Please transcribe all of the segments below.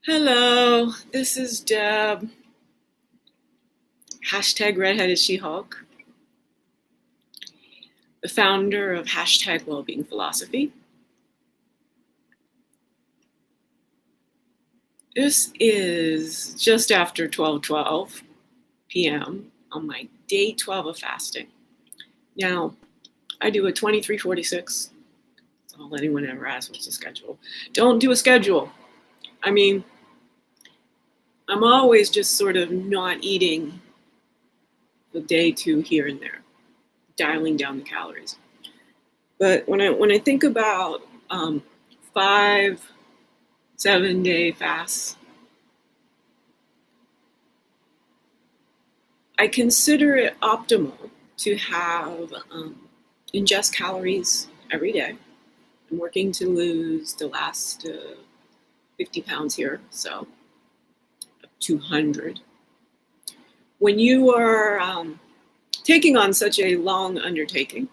Hello, this is Deb. Hashtag Redheaded She-Hulk, the founder of Hashtag Wellbeing Philosophy. This is just after 12:12 p.m. on my day 12 of fasting. Now, I do a 23:46. So I'll let anyone ever ask what's the schedule. Don't do a schedule. I mean, I'm always just sort of not eating the day two here and there, dialing down the calories. But when I think about 5-7 day fasts, I consider it optimal to have ingest calories every day. I'm working to lose the last 50 pounds here, so 200. When you are taking on such a long undertaking,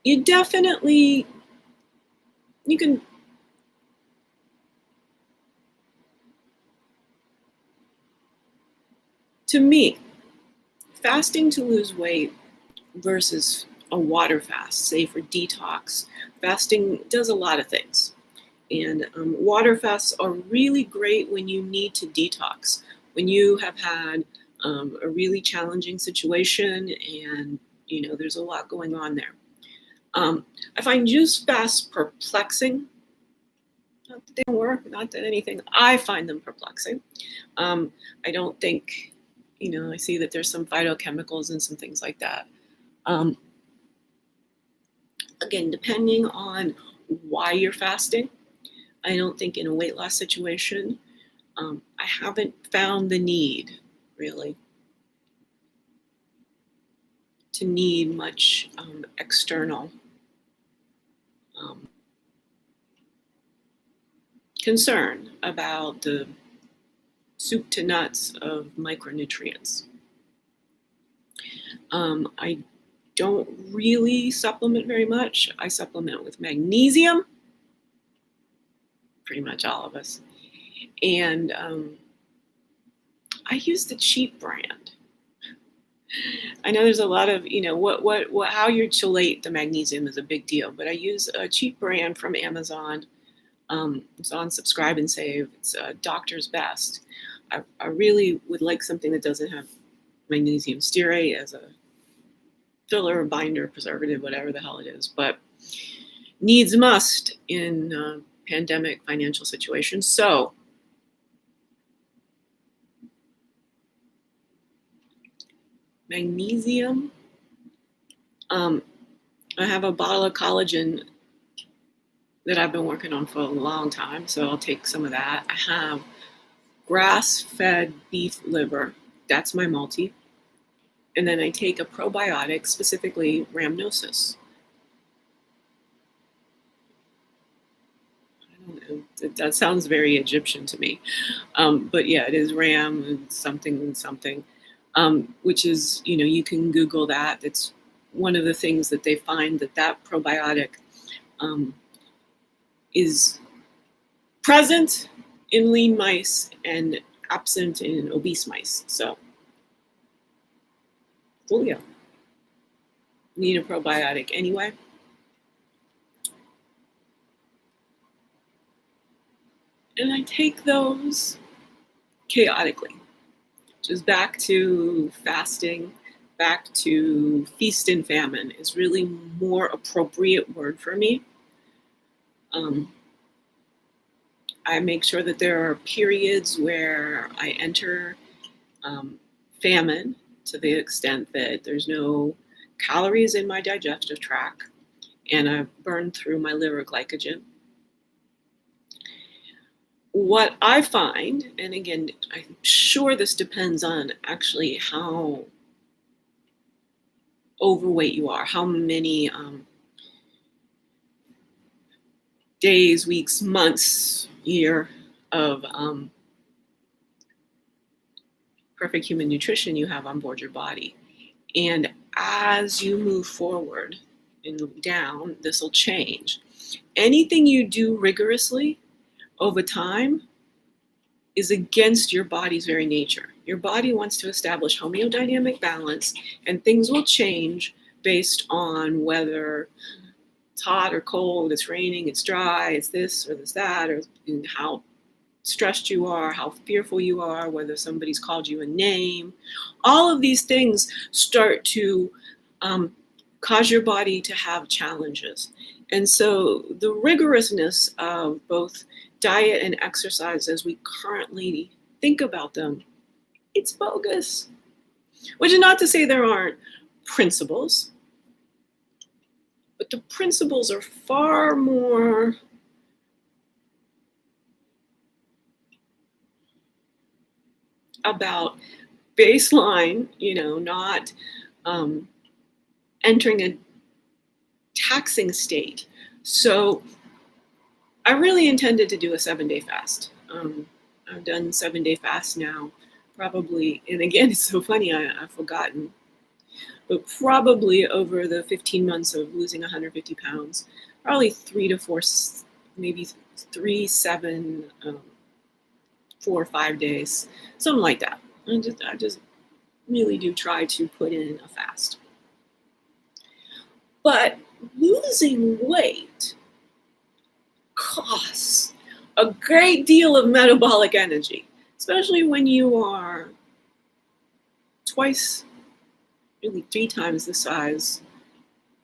you can to me, fasting to lose weight versus a water fast, say for detox, fasting does a lot of things. And water fasts are really great when you need to detox, when you have had a really challenging situation and there's a lot going on there. I find juice fasts perplexing. Not that they don't work, not that anything. I find them perplexing. I don't think, I see that there's some phytochemicals and some things like that. Again, depending on why you're fasting, I don't think in a weight loss situation, I haven't found the need, really, to need much external concern about the soup to nuts of micronutrients. I don't really supplement very much. I supplement with magnesium, pretty much all of us. And I use the cheap brand. I know there's a lot of, how you chelate the magnesium is a big deal, but I use a cheap brand from Amazon. It's on Subscribe and Save. It's Doctor's Best. I really would like something that doesn't have magnesium stearate as a filler, binder, preservative, whatever the hell it is, but needs must in pandemic financial situations. So magnesium, I have a bottle of collagen that I've been working on for a long time, so I'll take some of that. I have grass-fed beef liver. That's my multi. And then I take a probiotic, specifically Rhamnosus. I don't know. That sounds very Egyptian to me. But yeah, it is Ram and something, which is, you can Google that. It's one of the things that they find that probiotic is present in lean mice and absent in obese mice. So, Julio, need a probiotic anyway. And I take those chaotically, which is back to fasting, back to feast and famine is really more appropriate word for me. I make sure that there are periods where I enter famine to the extent that there's no calories in my digestive tract and I burn through my liver glycogen. What I find, and again, I'm sure this depends on actually how overweight you are, how many days, weeks, months, year of perfect human nutrition you have on board your body. And as you move forward and down, this will change. Anything you do rigorously over time is against your body's very nature. Your body wants to establish homeodynamic balance, and things will change based on whether it's hot or cold, it's raining, it's dry, it's this or it's that, or how stressed you are, how fearful you are, whether somebody's called you a name. All of these things start to cause your body to have challenges. And so the rigorousness of both diet and exercise as we currently think about them, it's bogus. Which is not to say there aren't principles, but the principles are far more about baseline, not entering a taxing state. So I really intended to do a 7-day fast. I've done 7-day fast now, probably, and again, it's so funny, I've forgotten, but probably over the 15 months of losing 150 pounds, probably 3 to 4, maybe 3, 7, 4 or 5 days, something like that. I just really do try to put in a fast. But losing weight costs a great deal of metabolic energy, especially when you are twice, really 3 times the size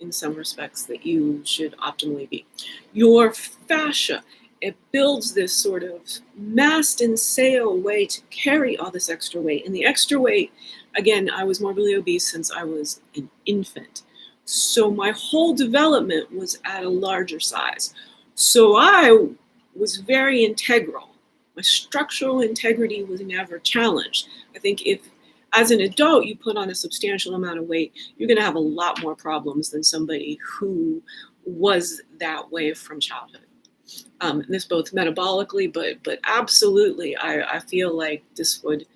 in some respects that you should optimally be. Your fascia, it builds this sort of mast and sail way to carry all this extra weight. And the extra weight, again, I was morbidly obese since I was an infant. So my whole development was at a larger size. So I was very integral. My structural integrity was never challenged. I think if, as an adult, you put on a substantial amount of weight, you're going to have a lot more problems than somebody who was that way from childhood. This both metabolically, but absolutely, I feel like this would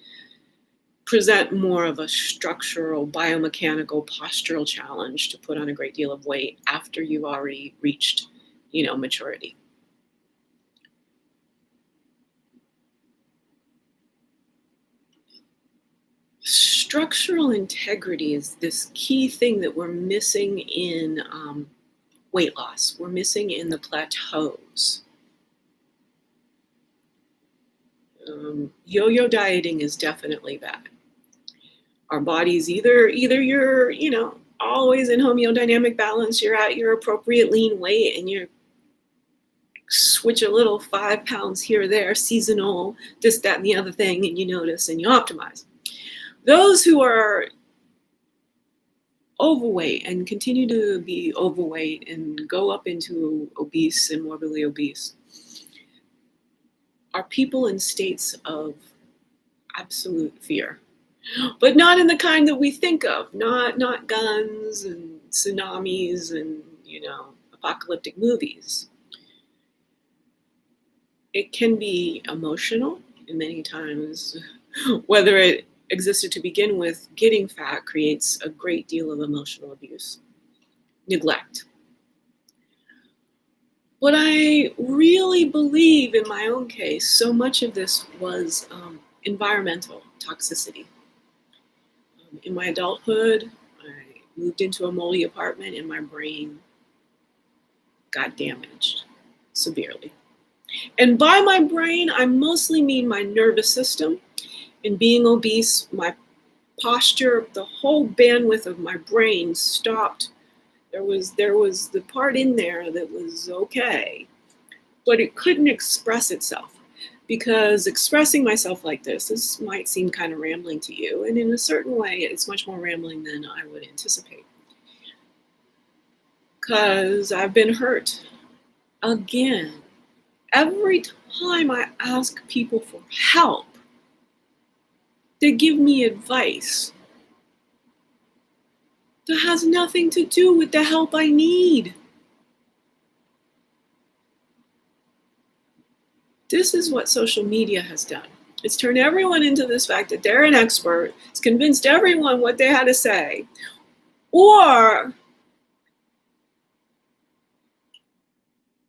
present more of a structural, biomechanical, postural challenge to put on a great deal of weight after you've already reached, maturity. Structural integrity is this key thing that we're missing in weight loss. We're missing in the plateaus. Yo-yo dieting is definitely bad. Our bodies either you're, always in homeodynamic balance, you're at your appropriate lean weight, and you switch a little 5 pounds here or there, seasonal, this, that, and the other thing, and you notice and you optimize. Those who are overweight and continue to be overweight and go up into obese and morbidly obese are people in states of absolute fear, but not in the kind that we think of, not guns and tsunamis and, apocalyptic movies. It can be emotional, and many times, whether it existed to begin with, getting fat creates a great deal of emotional abuse, neglect. What I really believe in my own case, so much of this was environmental toxicity. In my adulthood, I moved into a moldy apartment and my brain got damaged severely. And by my brain, I mostly mean my nervous system. In being obese, my posture, the whole bandwidth of my brain stopped. There was the part in there that was okay, but it couldn't express itself, because expressing myself like this might seem kind of rambling to you, and in a certain way, it's much more rambling than I would anticipate, because I've been hurt again. Every time I ask people for help, they give me advice that has nothing to do with the help I need. This is what social media has done. It's turned everyone into this fact that they're an expert. It's convinced everyone what they had to say. Or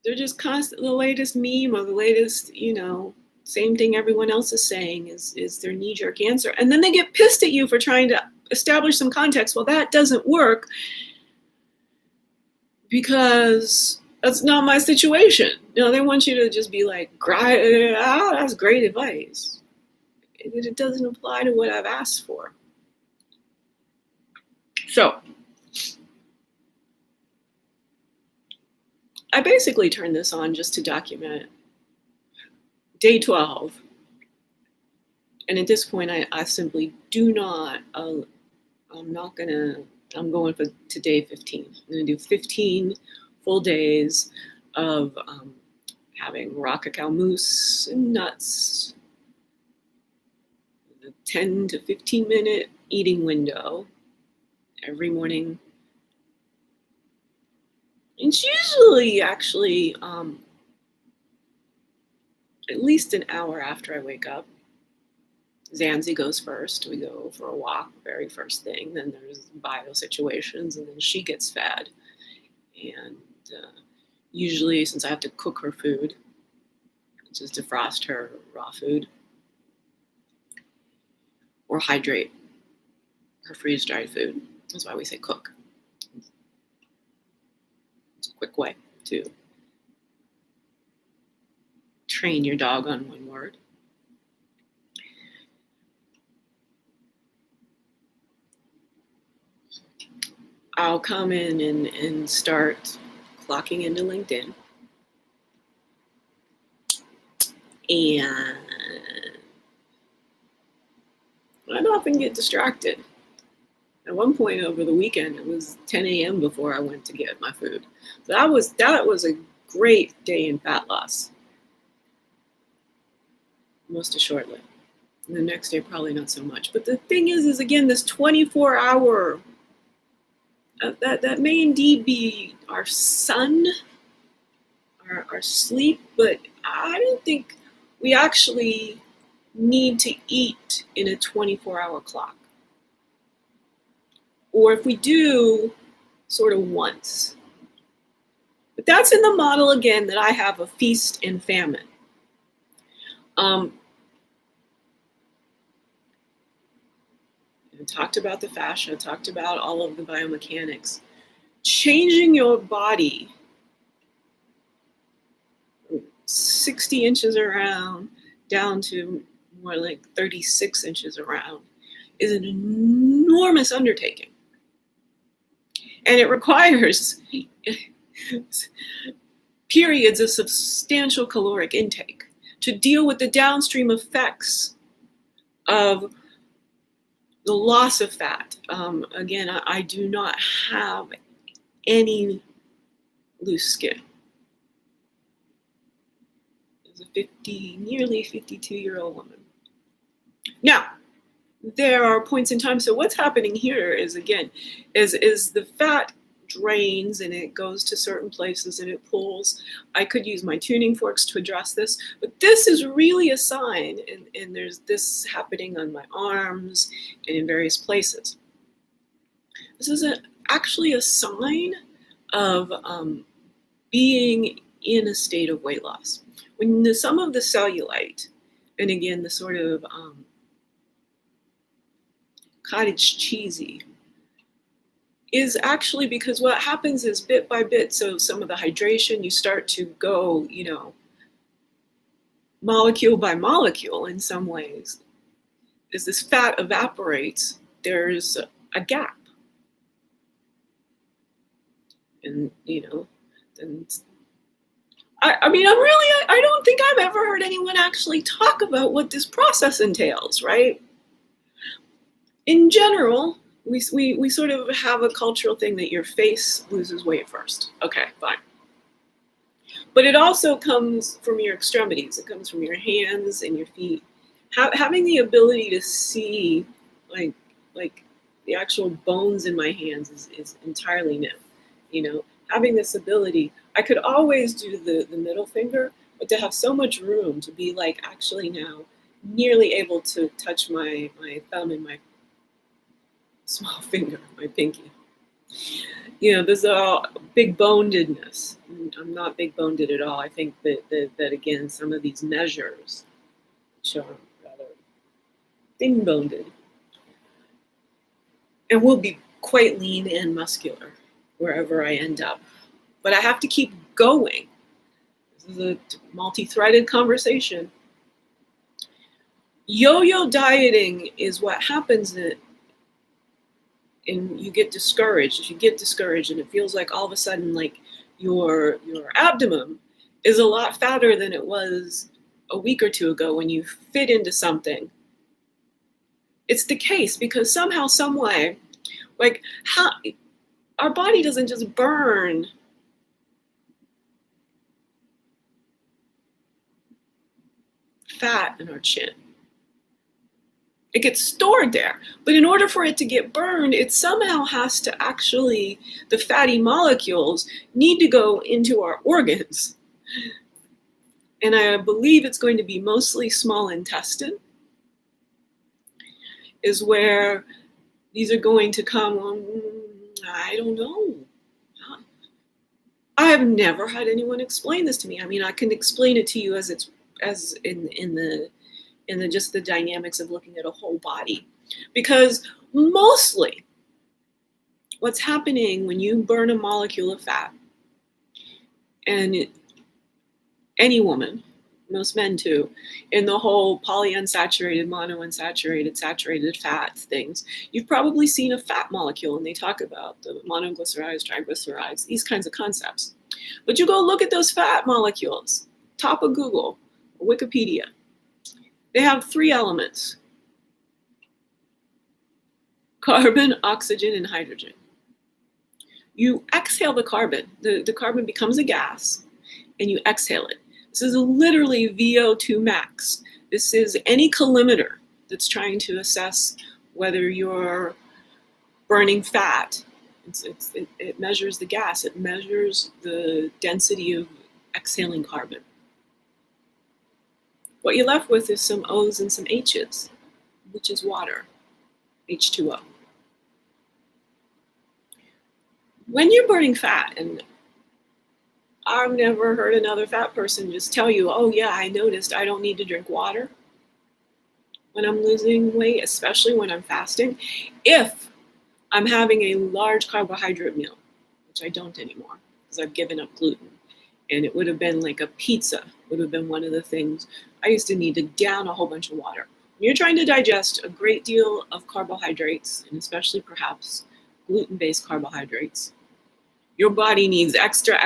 They're just constant. The latest meme or the latest, same thing everyone else is saying is their knee-jerk answer. And then they get pissed at you for trying to establish some context. Well, that doesn't work because that's not my situation. They want you to just be like, oh, that's great advice. It doesn't apply to what I've asked for. So I basically turned this on just to document day 12. And at this point, I simply do not, I'm going to day 15. I'm going to do 15 full days of having raw cacao mousse and nuts, a 10 to 15 minute eating window every morning. It's usually actually at least an hour after I wake up. Zanzi goes first. We go for a walk, very first thing. Then there's bio situations, and then she gets fed. And usually, since I have to cook her food, just defrost her raw food, or hydrate her freeze-dried food. That's why we say cook. It's a quick way to train your dog on one word. I'll come in and start clocking into LinkedIn. And I'd often get distracted. At one point over the weekend, it was 10 a.m. before I went to get my food. So that was a great day in fat loss, most assuredly. And the next day, probably not so much. But the thing is again, this 24-hour, that may indeed be our sun, our sleep, but I don't think we actually need to eat in a 24-hour clock. Or if we do, sort of once. But that's in the model, again, that I have a feast and famine. I talked about the fascia, talked about all of the biomechanics. Changing your body 60 inches around down to more like 36 inches around is an enormous undertaking. And it requires periods of substantial caloric intake to deal with the downstream effects of the loss of fat. Again, I do not have any loose skin. As a nearly 52-year-old woman. Now, there are points in time. So what's happening here is, again, is the fat drains and it goes to certain places and it pulls. I could use my tuning forks to address this, but this is really a sign, and there's this happening on my arms and in various places. This is actually a sign of being in a state of weight loss. When some of the cellulite, and again, the sort of cottage cheesy, is actually because what happens is bit by bit, so some of the hydration, you start to go, molecule by molecule in some ways. As this fat evaporates, there's a gap. And, I don't think I've ever heard anyone actually talk about what this process entails, right? In general, we sort of have a cultural thing that your face loses weight first. Okay, fine. But it also comes from your extremities. It comes from your hands and your feet. Having the ability to see, like the actual bones in my hands is entirely new. Having this ability, I could always do the middle finger, but to have so much room to be like actually now nearly able to touch my thumb and my small finger, my pinky. There's a big bonedness. I'm not big boned at all. I think that again, some of these measures show rather thin boned, and will be quite lean and muscular wherever I end up. But I have to keep going. This is a multi-threaded conversation. Yo-yo dieting is what happens and you get discouraged. You get discouraged, and it feels like all of a sudden, like your abdomen is a lot fatter than it was a week or two ago when you fit into something. It's the case because somehow, some way, like how our body doesn't just burn fat in our chin. It gets stored there. But in order for it to get burned, it somehow has to actually, the fatty molecules need to go into our organs. And I believe it's going to be mostly small intestine is where these are going to come. I don't know. I have never had anyone explain this to me. I mean, I can explain it to you as in the just the dynamics of looking at a whole body. Because mostly what's happening when you burn a molecule of fat, and any woman, most men too, in the whole polyunsaturated, monounsaturated, saturated fats things, you've probably seen a fat molecule, and they talk about the monoglycerides, triglycerides, these kinds of concepts. But you go look at those fat molecules, top of Google, Wikipedia. They have 3 elements: carbon, oxygen, and hydrogen. You exhale the carbon. The carbon becomes a gas, and you exhale it. This is literally VO2 max. This is any colorimeter that's trying to assess whether you're burning fat. It measures the gas. It measures the density of exhaling carbon. What you're left with is some O's and some H's, which is water, H2O. When you're burning fat, and I've never heard another fat person just tell you, oh yeah, I noticed I don't need to drink water when I'm losing weight, especially when I'm fasting, if I'm having a large carbohydrate meal, which I don't anymore because I've given up gluten. And it would have been like a pizza, would have been one of the things. I used to need to down a whole bunch of water. When you're trying to digest a great deal of carbohydrates, and especially perhaps gluten-based carbohydrates, your body needs extra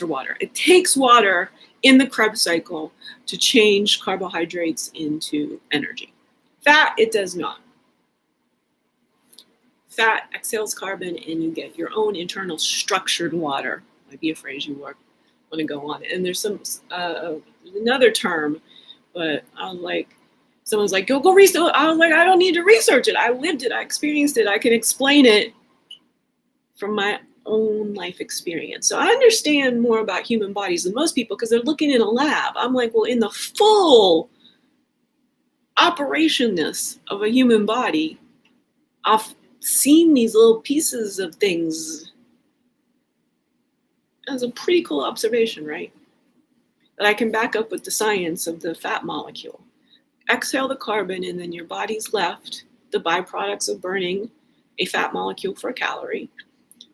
water. It takes water in the Krebs cycle to change carbohydrates into energy. Fat, it does not. Fat exhales carbon, and you get your own internal structured water. Might be a phrase you want to go on. And there's some another term, but I was like, someone's like, go research. I was like, I don't need to research it. I lived it. I experienced it. I can explain it from my own life experience. So I understand more about human bodies than most people because they're looking in a lab. I'm like, well, in the full operationness of a human body, I've seen these little pieces of things. That's a pretty cool observation, right? That I can back up with the science of the fat molecule. Exhale the carbon, and then your body's left, the byproducts of burning a fat molecule for a calorie,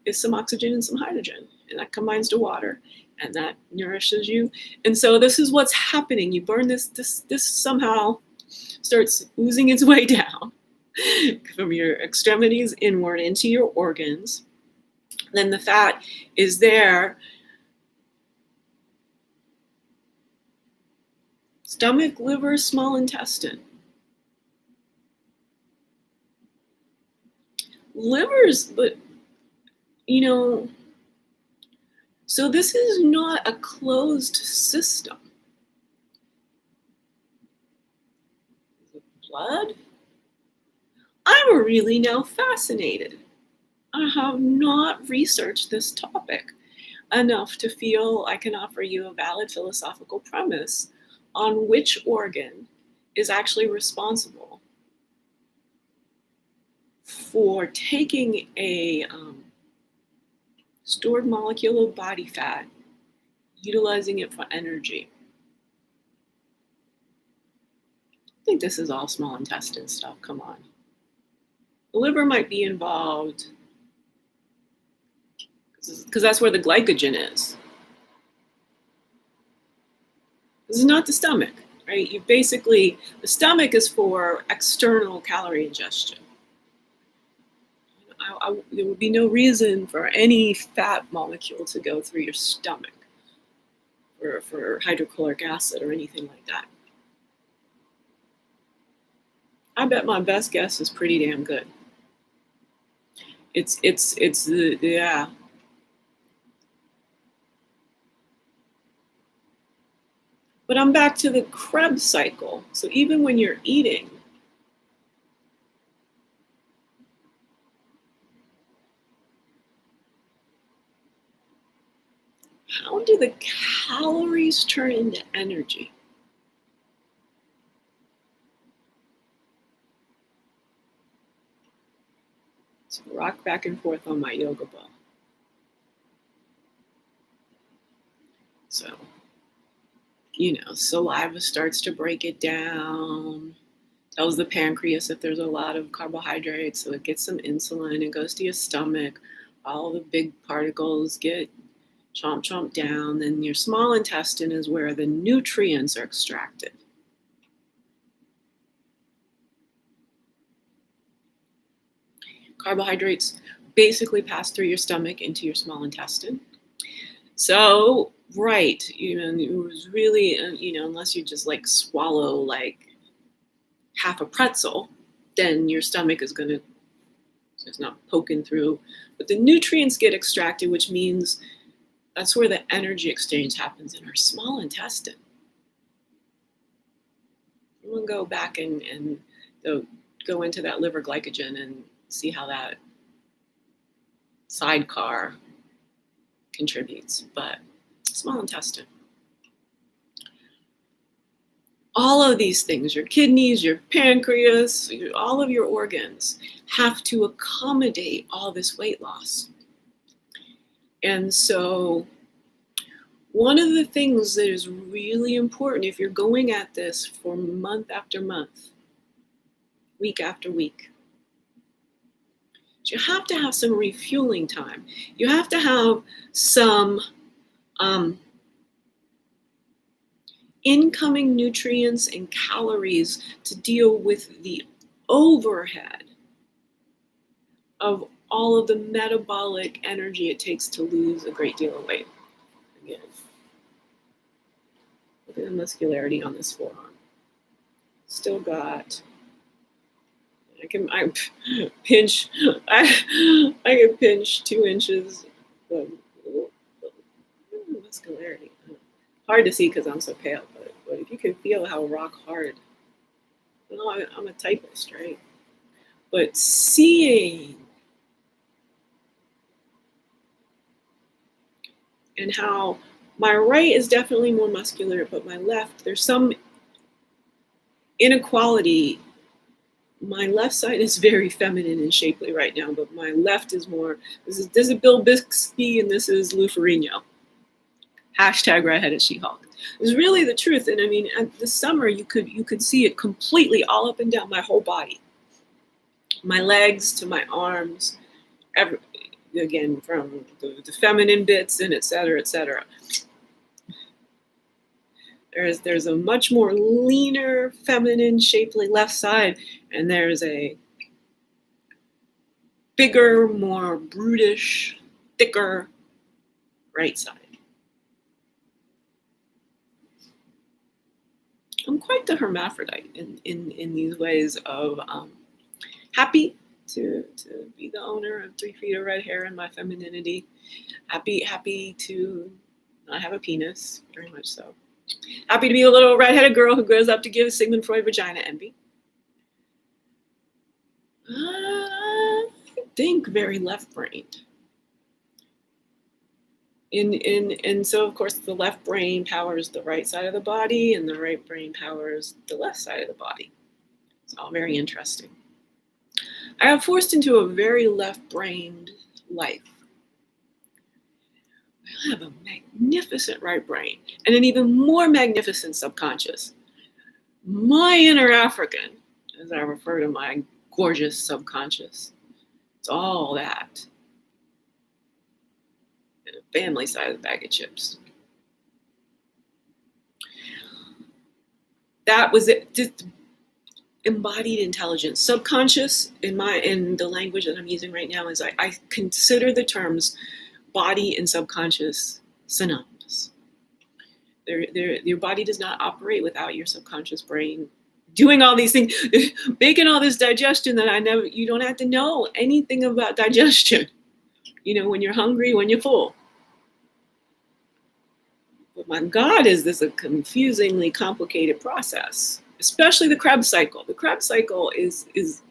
is some oxygen and some hydrogen. And that combines to water, and that nourishes you. And so this is what's happening. You burn this somehow starts oozing its way down from your extremities inward into your organs. Then the fat is there. Stomach, liver, small intestine. Livers, but so this is not a closed system. Blood? I'm really now fascinated. I have not researched this topic enough to feel I can offer you a valid philosophical premise on which organ is actually responsible for taking a stored molecule of body fat, utilizing it for energy. I think this is all small intestine stuff, come on. The liver might be involved because that's where the glycogen is. This is not the stomach, right? The stomach is for external calorie ingestion. There would be no reason for any fat molecule to go through your stomach for hydrochloric acid or anything like that. I bet my best guess is pretty damn good. Yeah. But I'm back to the Krebs cycle. So even when you're eating, how do the calories turn into energy? So rock back and forth on my yoga ball. So, saliva starts to break it down, tells the pancreas if there's a lot of carbohydrates, so it gets some insulin, it goes to your stomach, all the big particles get chomped down, then your small intestine is where the nutrients are extracted. Carbohydrates basically pass through your stomach into your small intestine. So, right, it was really, unless you just like swallow like half a pretzel, then your stomach is it's not poking through. But the nutrients get extracted, which means that's where the energy exchange happens in our small intestine. We'll go back and go into that liver glycogen and see how that sidecar contributes. But small intestine. All of these things, your kidneys, your pancreas, all of your organs have to accommodate all this weight loss. And so one of the things that is really important if you're going at this for month after month, week after week, you have to have some refueling time. You have to have some incoming nutrients and calories to deal with the overhead of all of the metabolic energy it takes to lose a great deal of weight. Again, look at the muscularity on this forearm. Still got. I can pinch 2 inches of muscularity. Hard to see because I'm so pale, but if you can feel how rock hard, I'm a typist, right? But seeing and how my right is definitely more muscular, but my left, there's some inequality. My left side is very feminine and shapely right now, but my left is more, this is Bill Bixby and this is Lou Ferrigno. Hashtag redheaded She-Hulk. It's really the truth. And I mean, this summer you could see it completely all up and down my whole body. My legs to my arms, again, from the feminine bits and et cetera, et cetera. There's a much more leaner, feminine, shapely left side, and there's a bigger, more brutish, thicker right side. I'm quite the hermaphrodite in these ways of happy to be the owner of 3 feet of red hair in my femininity. Happy to not have a penis, very much so. Happy to be a little redheaded girl who grows up to give Sigmund Freud vagina envy. I think very left-brained. And so, of course, the left brain powers the right side of the body, and the right brain powers the left side of the body. It's all very interesting. I got forced into a very left-brained life. I have a magnificent right brain and an even more magnificent subconscious. My inner African, as I refer to my gorgeous subconscious, it's all that. And a family-sized bag of chips. That was it. Just embodied intelligence. Subconscious, in the language that I'm using right now, is I consider the terms body and subconscious synonymous. Your body does not operate without your subconscious brain doing all these things, making all this digestion that you don't have to know anything about digestion. You know, when you're hungry, when you're full. But my God, is this a confusingly complicated process, especially the Krebs cycle. The Krebs cycle is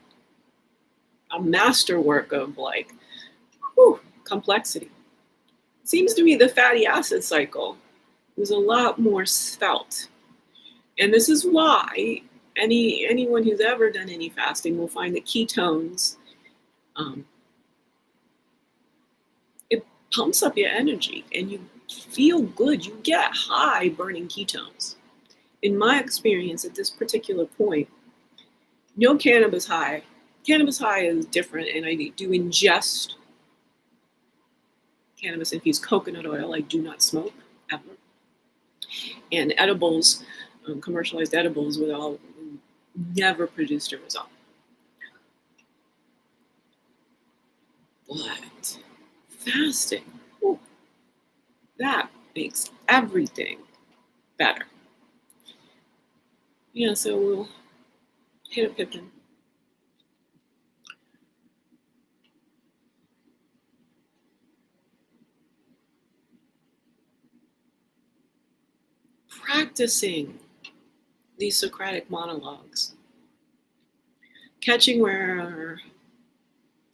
a masterwork of complexity. It seems to me the fatty acid cycle is a lot more svelte. And this is why anyone who's ever done any fasting will find that ketones, it pumps up your energy and you feel good. You get high burning ketones. In my experience at this particular point, no cannabis high. Cannabis high is different, and I do ingest cannabis infused coconut oil. I do not smoke ever. And edibles, commercialized edibles, will never produced a result. But fasting, that makes everything better. Yeah, so we'll hit a Pippin. Practicing these Socratic monologues, catching where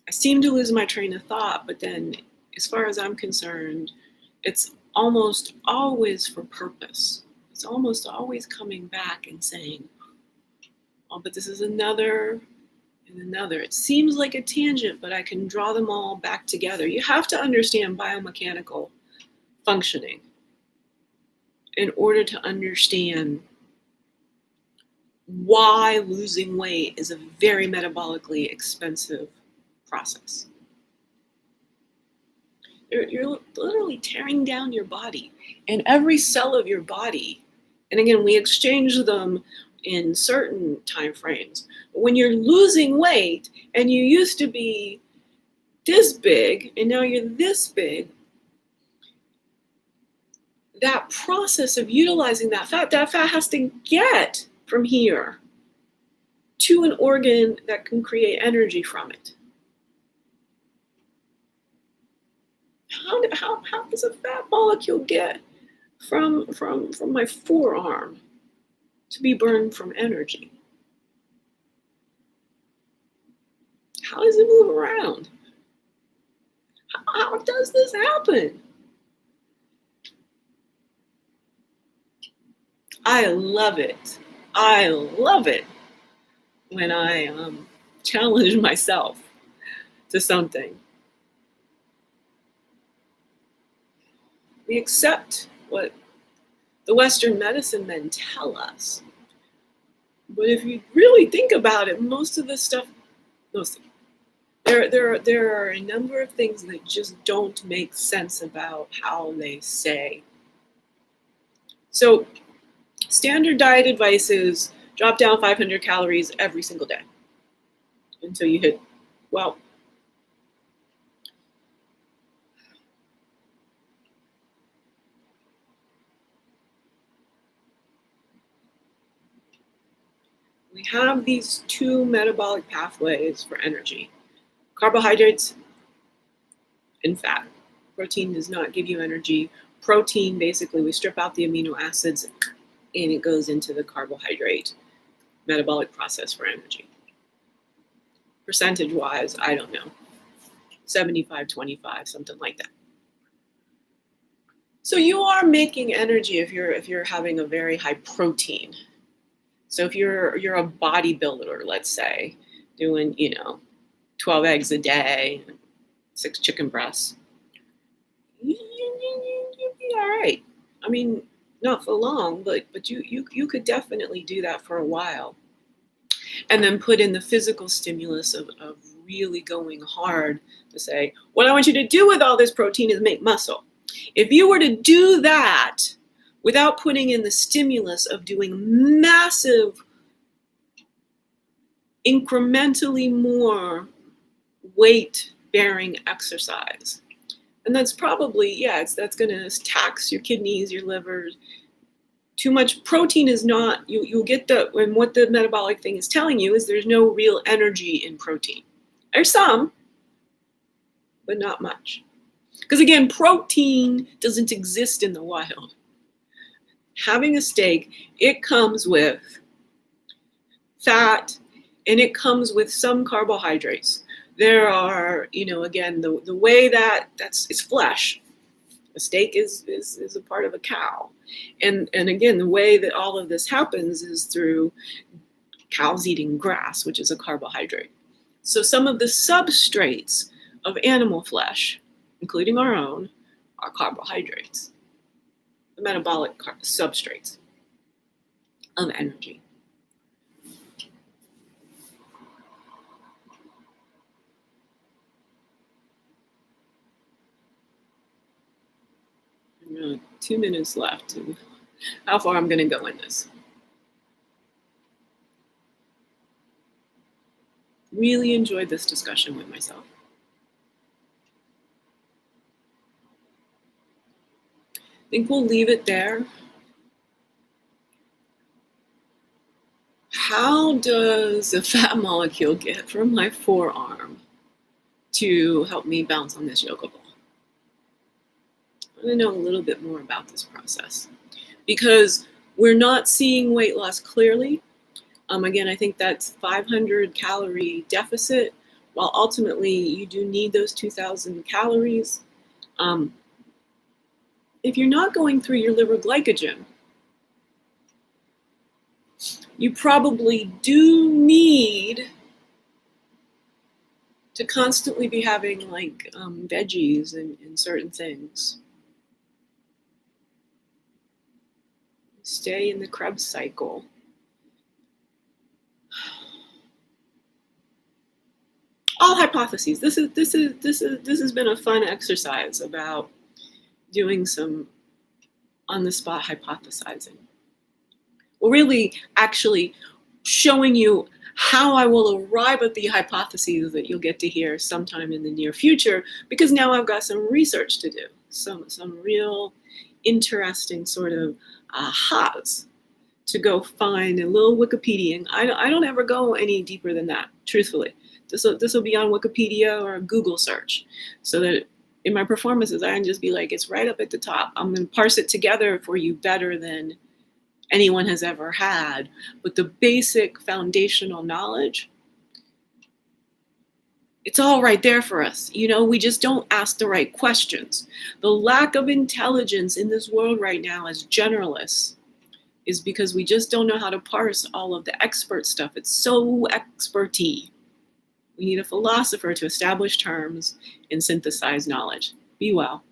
I seem to lose my train of thought, but then as far as I'm concerned, it's almost always for purpose. It's almost always coming back and saying, oh, but this is another and another. It seems like a tangent, but I can draw them all back together. You have to understand biomechanical functioning in order to understand why losing weight is a very metabolically expensive process. You're literally tearing down your body, and every cell of your body, and again, we exchange them in certain time frames. But when you're losing weight and you used to be this big and now you're this big, that process of utilizing that fat has to get from here to an organ that can create energy from it. How does a fat molecule get from my forearm to be burned from energy? How does it move around? How does this happen? I love it. I love it when I challenge myself to something. We accept what the Western medicine men tell us. But if you really think about it, most of this stuff, there are a number of things that just don't make sense about how they say. So standard diet advice is drop down 500 calories every single day until you hit, well, we have these two metabolic pathways for energy: carbohydrates and fat. Protein does not give you energy. Protein, basically, we strip out the amino acids and it goes into the carbohydrate metabolic process for energy. Percentage-wise, I don't know, 75-25, something like that. So you are making energy if you're having a very high protein. So if you're a bodybuilder, let's say, doing 12 eggs a day, 6 chicken breasts, all right. I mean, not for long, but you could definitely do that for a while. And then put in the physical stimulus of really going hard to say, what I want you to do with all this protein is make muscle. If you were to do that without putting in the stimulus of doing massive, incrementally more weight bearing exercise, and that's probably, that's going to tax your kidneys, your liver. Too much protein is not, you'll get and what the metabolic thing is telling you is there's no real energy in protein. There's some, but not much. Because again, protein doesn't exist in the wild. Having a steak, it comes with fat and it comes with some carbohydrates. There are, again, the way it's flesh. A steak is a part of a cow. And again, the way that all of this happens is through cows eating grass, which is a carbohydrate. So some of the substrates of animal flesh, including our own, are carbohydrates, the metabolic substrates of energy. I know 2 minutes left. And how far I'm going to go in this. Really enjoyed this discussion with myself. I think we'll leave it there. How does a fat molecule get from my forearm to help me bounce on this yoga ball? I want to know a little bit more about this process because we're not seeing weight loss clearly. Again, I think that's 500 calorie deficit, while ultimately you do need those 2,000 calories. If you're not going through your liver glycogen, you probably do need to constantly be having like veggies and certain things. Stay in the Krebs cycle. All hypotheses. This has been a fun exercise about doing some on-the-spot hypothesizing. Well, really, actually showing you how I will arrive at the hypotheses that you'll get to hear sometime in the near future, because now I've got some research to do, some real interesting sort of ahas to go find a little Wikipedia. I don't ever go any deeper than that, truthfully. This will be on Wikipedia or a Google search, so that in my performances I can just be like, it's right up at the top. I'm going to parse it together for you better than anyone has ever had. But the basic foundational knowledge, it's all right there for us. We just don't ask the right questions. The lack of intelligence in this world right now as generalists is because we just don't know how to parse all of the expert stuff. It's so experty. We need a philosopher to establish terms and synthesize knowledge. Be well.